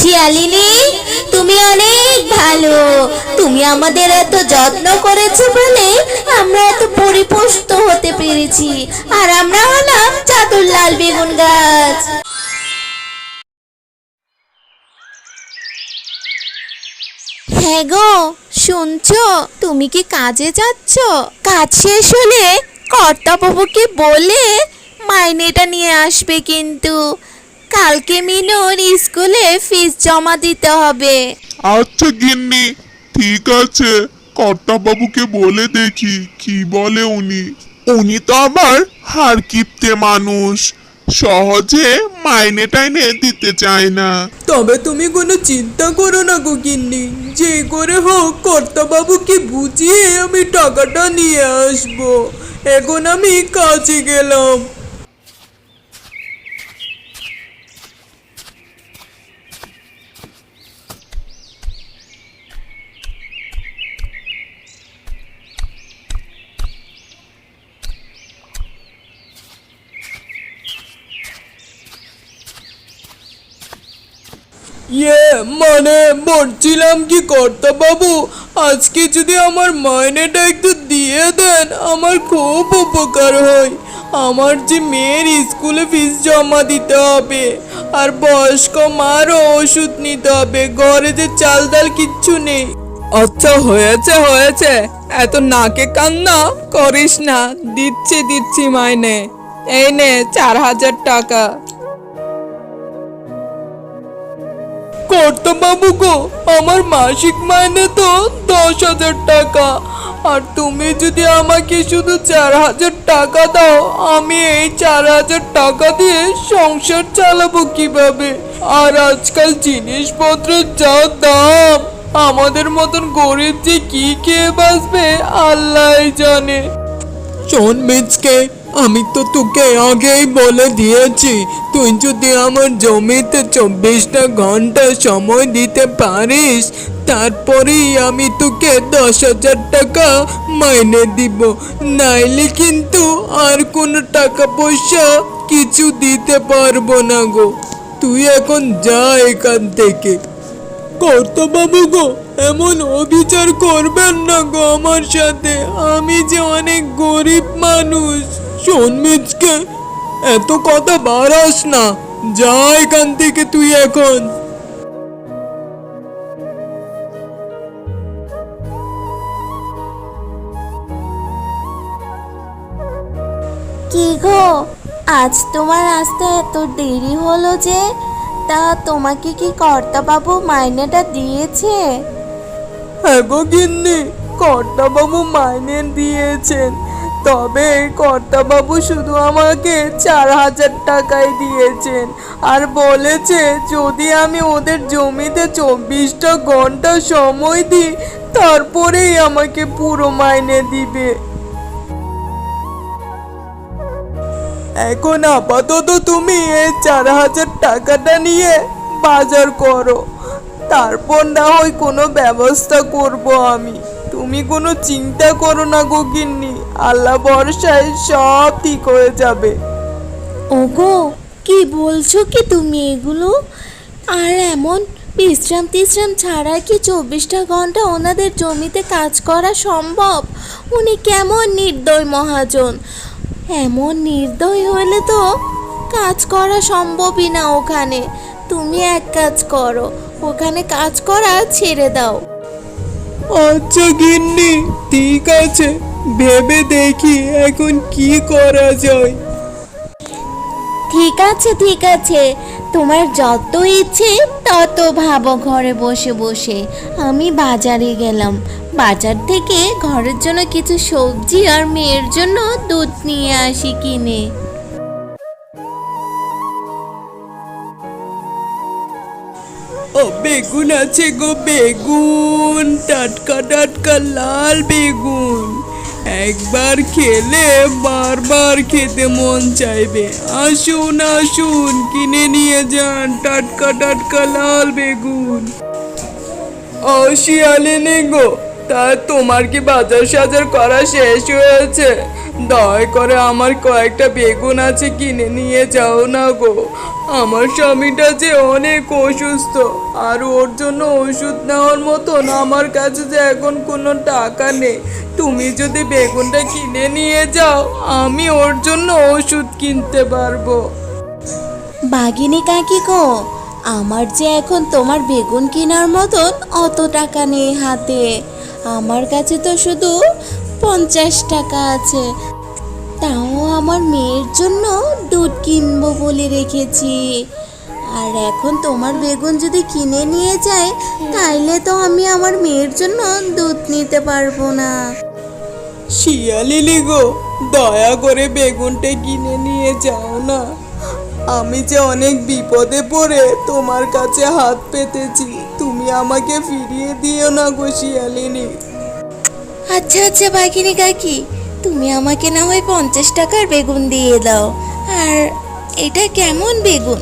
শিয়ালিনী, তুমি অনেক ভালো। তুমি আমাদের এত যত্ন করেছো বলে আমরা এত পরিপুষ্ট হতে পেরেছি। আর আমরা হলাম চাদর লাল বেগুন গাছ। হ্যাঁ গো, শুনছো? তুমি কি কাজে যাচ্ছ? কাজ শেষ হলে কর্তাবাবুকে বলে মাইনেটা নিয়ে আসবে, কিন্তু কালকে মিনুর স্কুলে ফিস জমা দিতে হবে। আচ্ছা গিন্নি, ঠিক আছে। কর্তাবাবুকে বলে দেখি কি বলে উনি। উনি তো আবার হাড় কিপ্টে মানুষ, সহজে মাইনে টাইনে দিতে চায় না। তবে তুমি কোনো চিন্তা করো না গো গিন্নি, যে করে হোক কর্তাবাবুকে বুঝিয়ে আমি টাকাটা নিয়ে আসবো। এখন আমি কাজে গেলাম। মানে বলছিলাম কি কর্তাবাবু, আজকে যদি আমার মাইনেটা একটু দিয়ে দেন আমার খুব উপকার হয়। আমার যে মেয়ের স্কুলে ফিস জমা দিতে হবে, আর বয়স্ক মারও ওষুধ নিতে হবে, ঘরে যে চাল ডাল কিচ্ছু নেই। আচ্ছা হয়েছে হয়েছে, এত নাকে কান্না করিস না, দিচ্ছি মাইনে। এই নে 4000 টাকা। কর্তাবাবু গো, আমার মাসিক মাইনে তো 10,000 টাকা, আর তুমি যদি আমাকে শুধু 4000 টাকা দাও, আমি এই 4000 টাকা দিয়ে সংসার চালাবো কিভাবে? আর আজকাল জিনিসপত্রের যা দাম, আমাদের মতন গরিব যে কি খেয়ে বাঁচবে আল্লাহই জানে। শোন মিচকে, আমি তো তোকে আগেই বলে দিয়েছি, তুই যদি আমার জমিতে 24টা ঘন্টা সময় দিতে পারিস, তারপরেই আমি তোকে 10,000 টাকা মাইনে দিব। নাইলে কিন্তু আর কোনো টাকা পয়সা কিছু দিতে পারবো না গো। তুই এখন যা এখান থেকে। কর্তাবাবু গো, এমন অবিচার করবেন না গো আমার সাথে, আমি যে অনেক গরিব মানুষ। শোন মিচকে, এত কথা বাড়াস না, যা এখান থেকে তুই এখন। কি গো, আজ তোমার আসতে এত দেরি হলো যে? তা তোমাকে কি কর্তাবাবু মাইনেটা দিয়েছে? হ্যাঁ গো গিন্নি, কর্তাবাবু মাইনে দিয়েছেন, তবে কর্তাবাবু শুধু আমাকে 4000 টাকাই দিয়েছেন, আর বলেছে যদি আমি ওদের জমিতে 24টা ঘন্টা সময় দিই, তারপরেই আমাকে পুরো মাইনে দিবে। এখন আপাতত তুমি এই 4000 টাকাটা নিয়ে বাজার করো, তারপর না হয় কোনো ব্যবস্থা করব আমি। তুমি কোনো চিন্তা করো না গো গিন্নি, আল্লাহ ভরসায় সব ঠিক হয়ে যাবে। ওগো, কি বলছো কি তুমি এগুলো? আর এমন বিশ্রাম টিশ্রাম ছাড়া কি 24টা ঘন্টা ওনাদের জমিতে কাজ করা সম্ভব? উনি কেমন নির্দয় মহাজন! এমন নির্দয় হলে তো কাজ করা সম্ভবই না ওখানে। তুমি এক কাজ করো, ওখানে কাজ করা ছেড়ে দাও। আচ্ছা গিন্নি, ঠিক আছে, ভেবে দেখি এখন কি করা যায়। ঠিক আছে ঠিক আছে, তোমার যত ইচ্ছে তত ভাবো ঘরে বসে বসে। আমি বাজারে গেলাম, বাজার থেকে ঘরের জন্য কিছু সবজি আর মেয়ের জন্য দুধ নিয়ে আসি কিনে। ও বেগুন আছে গো, বেগুন, টাটকা টাটকা লাল বেগুন, একবার খেলে বারবার খেতে মন চাইবে। আসুন আসুন, কিনে নিয়ে যান টাটকা টাটকা লাল বেগুন। ও শিয়ালিনী গো, তা তোমার কি বাজার সাজার করা শেষ হয়েছে? দয়া করে আমার কয়েকটা বেগুন আছে, কিনে নিয়ে যাও না গো। আমার স্বামীটা যে অনেক অসুস্থ, আর ওর জন্য ওষুধ নেওয়ার মতন আমার কাছে যে এখন কোনো টাকা নেই। তুমি যদি বেগুনটা কিনে নিয়ে যাও, আমি ওর জন্য ওষুধ কিনতে পারবো। বাঘিনী কাকি গো, আমার যে এখন তোমার বেগুন কেনার মতন অত টাকা নেই হাতে। আমার কাছে তো শুধু 50 টাকা আছে, তাও আমার মেয়ের জন্য দুধ কিনবো বলে রেখেছি। আর এখন তোমার বেগুন যদি কিনে নিয়ে যায়, তাইলে তো আমি আমার মেয়ের জন্য দুধ নিতে পারবো না। শিয়ালিনী গো, দয়া করে বেগুনটা কিনে নিয়ে যাও না। আমি যে অনেক বিপদে পড়ে তোমার কাছে হাত পেতেছি, তুমি আমাকে ফিরিয়ে দিও না গো শিয়ালিনী। আচ্ছা আচ্ছা বাঘিনী কাকি, তুমি আমাকে না হয় 50 টাকার বেগুন দিয়ে দাও। আর এটা কেমন বেগুন?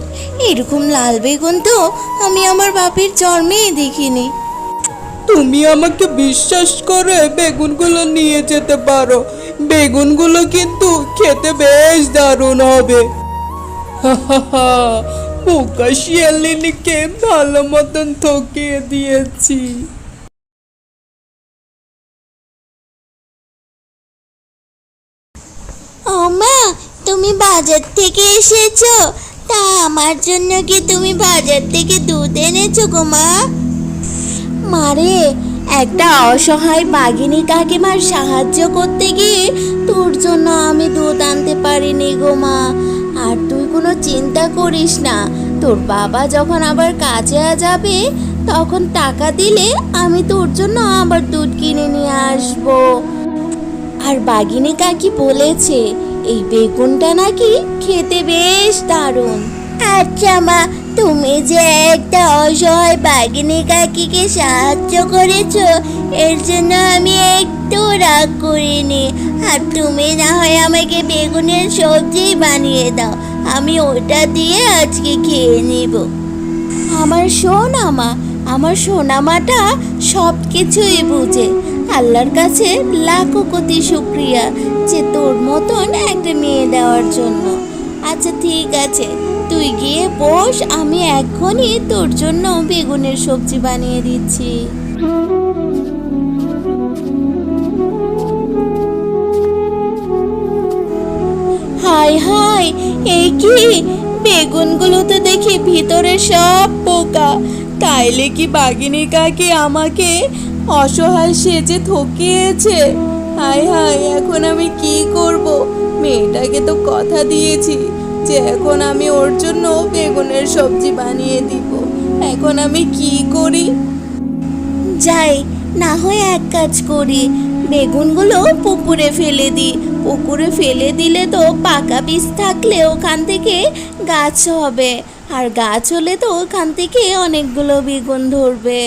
এরকম লাল বেগুন তো আমি আমার বাপের জন্মেই দেখিনি। তুমি আমাকে বিশ্বাস করে বেগুনগুলো নিয়ে যেতে পারো। বেগুনগুলো কিন্তু খেতে বেশ দারুণ হবে। পোকা শিয়ালিনীকে ভালো মতন ঠকিয়ে দিয়েছি। ও মা, তুমি বাজার থেকে এসেছো? তা আমার জন্য কি তুমি বাজার থেকে দুধ এনেছো গো মা? মারে, একটা অসহায় বাঘিনী কাকিমার সাহায্য করতে গিয়ে তোর জন্য আমি দুধ আনতে পারিনি গো মা। আর তুই কোনো চিন্তা করিস না, তোর বাবা যখন আবার কাজে যাবে তখন টাকা দিলে আমি তোর জন্য আবার দুধ কিনে নিয়ে আসবো। আর বাঘিনী কাকি বলেছে এই বেগুনটা নাকি খেতে বেশ দারুণ। আচ্ছা মা, তুমি যে একটা অসহায় বাঘিনী কাকিকে সাহায্য করেছো, এর জন্য আমি একটু রাগ করিনি। আর তুমি না হয় আমাকে বেগুনের সবজি বানিয়ে দাও, আমি ওটা দিয়ে আজকে খেয়ে নিব। আমার সোনামা, আমার সোনামাটা সব কিছুই বুঝে। আল্লাহর কাছে লাখো কোটি শুক্রিয়া যে তোর মতন একটা মেয়ে দেওয়ার জন্য। আচ্ছা ঠিক আছে, তুই গিয়ে বস, আমি এখনই তোর জন্য বেগুনের সবজি বানিয়ে দিচ্ছি। হাই হাই, এই কি বেগুনগুলো তো দেখি ভিতরে সব পোকা। তাইলে কি বাঘিনী কাকি আমাকে অসহায় সেজে ঠকিয়েছে? হায় হায়, এখন আমি কি করব? মেয়েটাকে তো কথা দিয়েছি যে এখন আমি ওর জন্য বেগুনের সবজি বানিয়ে দিব। এখন আমি কি করি? যাই, না হয় এক কাজ করি, বেগুনগুলো পুকুরে ফেলে দিই। পুকুরে ফেলে দিলে তো পাকা বীজ থাকলে ওখান থেকে গাছ হবে, আর গাছ হলে তো ওখান থেকে অনেকগুলো বেগুন ধরবে।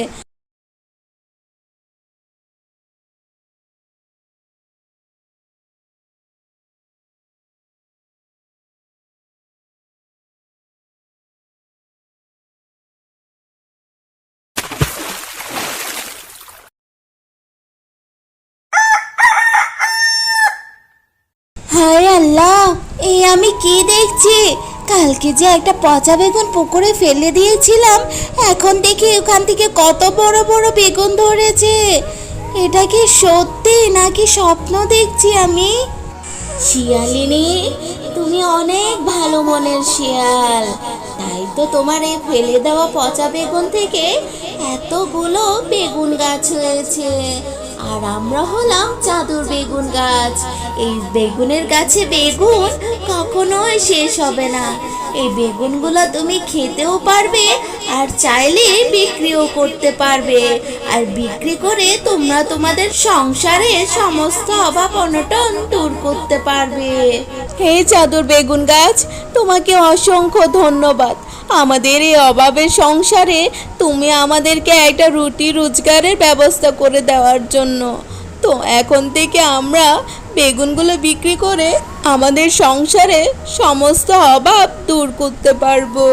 হায় আল্লাহ, এই আমি কি দেখছি? কালকে যে একটা পচা বেগুন পুকুরে ফেলে দিয়েছিলাম, এখন দেখি ওখান থেকে কত বড় বড় বেগুন ধরেছে। এটা কি সত্যি নাকি স্বপ্ন দেখছি আমি? শিয়ালিনী, তুমি অনেক ভালো মনের শিয়াল, তাই তো তোমার এই ফেলে দেওয়া পচা বেগুন থেকে এতগুলো বেগুন গাছ হয়েছে। আর আমরা হলাম জাদুর বেগুন গাছ। এই বেগুনের গাছে বেগুন কখনোই শেষ হবে না। এই বেগুনগুলো তুমি খেতেও পারবে, আর চাইলে বিক্রিও করতে পারবে। আর বিক্রি করে তোমরা তোমাদের সংসারে সমস্ত অভাব অনটন দূর করতে পারবে। হে জাদুর বেগুন গাছ, তোমাকে অসংখ্য ধন্যবাদ। আমাদের এই অভাবের সংসারে তুমি আমাদেরকে একটা রুটি রোজগারের ব্যবস্থা করে দেওয়ার জন্য। তো এখন থেকে আমরা বেগুনগুলো বিক্রি করে আমাদের সংসারে সমস্ত অভাব দূর করতে পারবো।